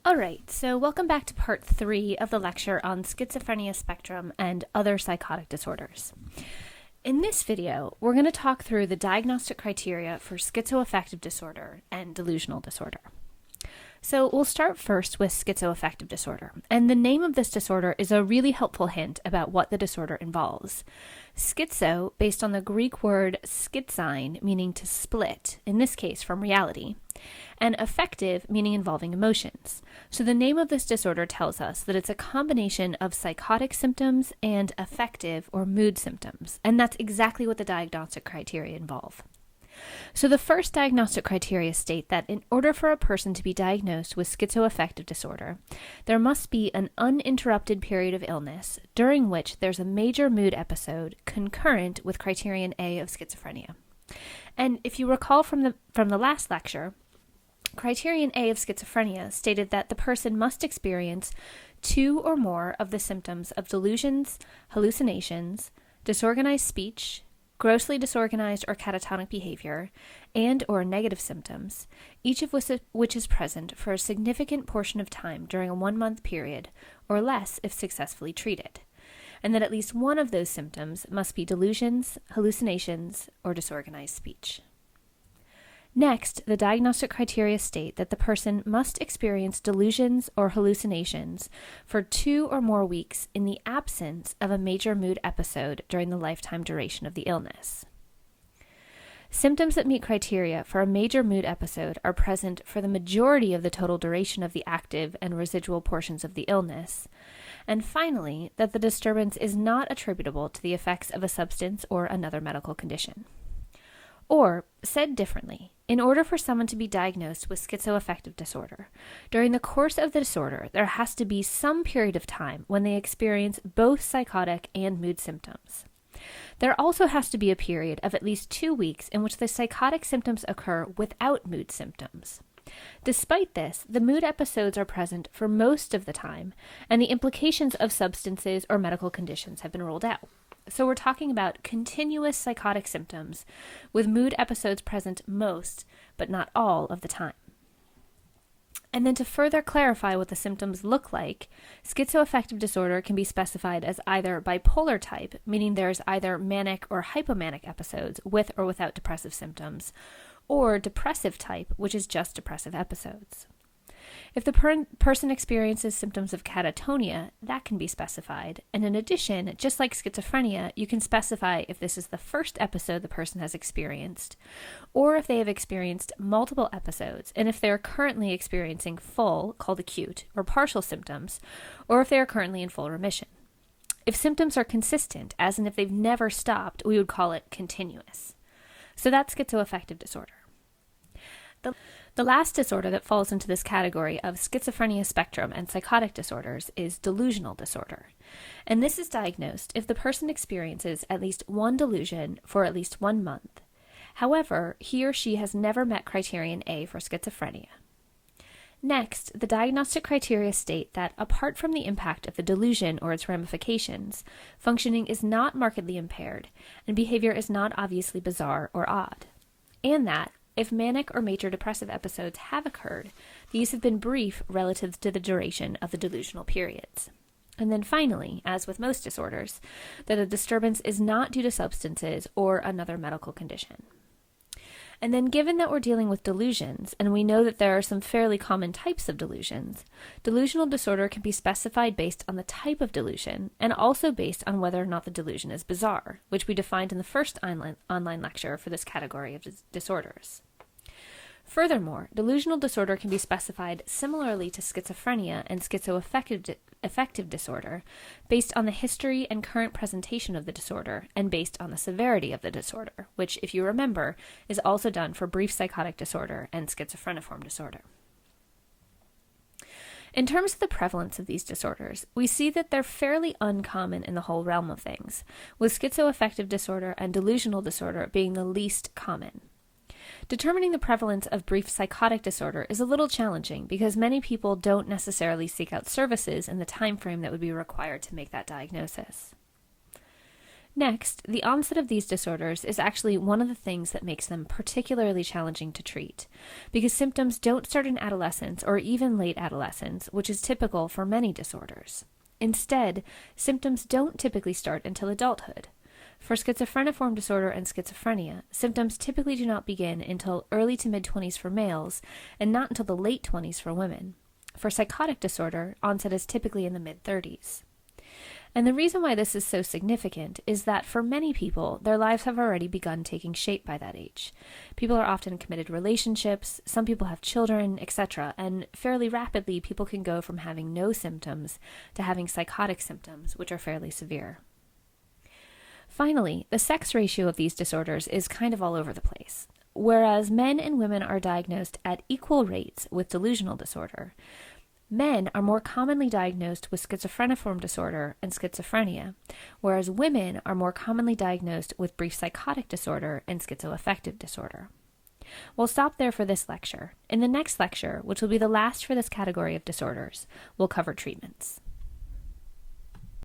All right, so welcome back to part 3 of the lecture on schizophrenia spectrum and other psychotic disorders. In this video, we're going to talk through the diagnostic criteria for schizoaffective disorder and delusional disorder. So we'll start first with schizoaffective disorder, and the name of this disorder is a really helpful hint about what the disorder involves. Schizo, based on the Greek word schizine, meaning to split, in this case from reality, and affective, meaning involving emotions. So the name of this disorder tells us that it's a combination of psychotic symptoms and affective or mood symptoms, and that's exactly what the diagnostic criteria involve. So the first diagnostic criteria state that in order for a person to be diagnosed with schizoaffective disorder, there must be an uninterrupted period of illness during which there's a major mood episode concurrent with criterion A of schizophrenia. And if you recall from the last lecture, criterion A of schizophrenia stated that the person must experience 2 or more of the symptoms of delusions, hallucinations, disorganized speech, grossly disorganized or catatonic behavior, and or negative symptoms, each of which is present for a significant portion of time during a 1-month period, or less if successfully treated, and that at least one of those symptoms must be delusions, hallucinations, or disorganized speech. Next, the diagnostic criteria state that the person must experience delusions or hallucinations for 2 or more weeks in the absence of a major mood episode during the lifetime duration of the illness. Symptoms that meet criteria for a major mood episode are present for the majority of the total duration of the active and residual portions of the illness. And finally, that the disturbance is not attributable to the effects of a substance or another medical condition. Or, said differently, in order for someone to be diagnosed with schizoaffective disorder, during the course of the disorder, there has to be some period of time when they experience both psychotic and mood symptoms. There also has to be a period of at least 2 weeks in which the psychotic symptoms occur without mood symptoms. Despite this, the mood episodes are present for most of the time, and the implications of substances or medical conditions have been ruled out. So we're talking about continuous psychotic symptoms with mood episodes present most, but not all, of the time. And then to further clarify what the symptoms look like, schizoaffective disorder can be specified as either bipolar type, meaning there's either manic or hypomanic episodes with or without depressive symptoms, or depressive type, which is just depressive episodes. If the person experiences symptoms of catatonia, that can be specified. And in addition, just like schizophrenia, you can specify if this is the first episode the person has experienced, or if they have experienced multiple episodes, and if they are currently experiencing full, called acute, or partial symptoms, or if they are currently in full remission. If symptoms are consistent, as in if they've never stopped, we would call it continuous. So that's schizoaffective disorder. The last disorder that falls into this category of schizophrenia spectrum and psychotic disorders is delusional disorder. And this is diagnosed if the person experiences at least one delusion for at least 1 month. However, he or she has never met criterion A for schizophrenia. Next, the diagnostic criteria state that apart from the impact of the delusion or its ramifications, functioning is not markedly impaired and behavior is not obviously bizarre or odd. And that, if manic or major depressive episodes have occurred, these have been brief relative to the duration of the delusional periods. And then finally, as with most disorders, that a disturbance is not due to substances or another medical condition. And then given that we're dealing with delusions, and we know that there are some fairly common types of delusions, delusional disorder can be specified based on the type of delusion, and also based on whether or not the delusion is bizarre, which we defined in the first online lecture for this category of disorders. Furthermore, delusional disorder can be specified similarly to schizophrenia and schizoaffective disorder based on the history and current presentation of the disorder and based on the severity of the disorder, which, if you remember, is also done for brief psychotic disorder and schizophreniform disorder. In terms of the prevalence of these disorders, we see that they're fairly uncommon in the whole realm of things, with schizoaffective disorder and delusional disorder being the least common. Determining the prevalence of brief psychotic disorder is a little challenging because many people don't necessarily seek out services in the time frame that would be required to make that diagnosis. Next, the onset of these disorders is actually one of the things that makes them particularly challenging to treat, because symptoms don't start in adolescence or even late adolescence, which is typical for many disorders. Instead, symptoms don't typically start until adulthood. For schizophreniform disorder and schizophrenia, symptoms typically do not begin until early to mid-20s for males and not until the late 20s for women. For psychotic disorder, onset is typically in the mid-30s. And the reason why this is so significant is that for many people, their lives have already begun taking shape by that age. People are often in committed relationships, some people have children, etc., and fairly rapidly people can go from having no symptoms to having psychotic symptoms, which are fairly severe. Finally, the sex ratio of these disorders is kind of all over the place. Whereas men and women are diagnosed at equal rates with delusional disorder, men are more commonly diagnosed with schizophreniform disorder and schizophrenia, whereas women are more commonly diagnosed with brief psychotic disorder and schizoaffective disorder. We'll stop there for this lecture. In the next lecture, which will be the last for this category of disorders, we'll cover treatments.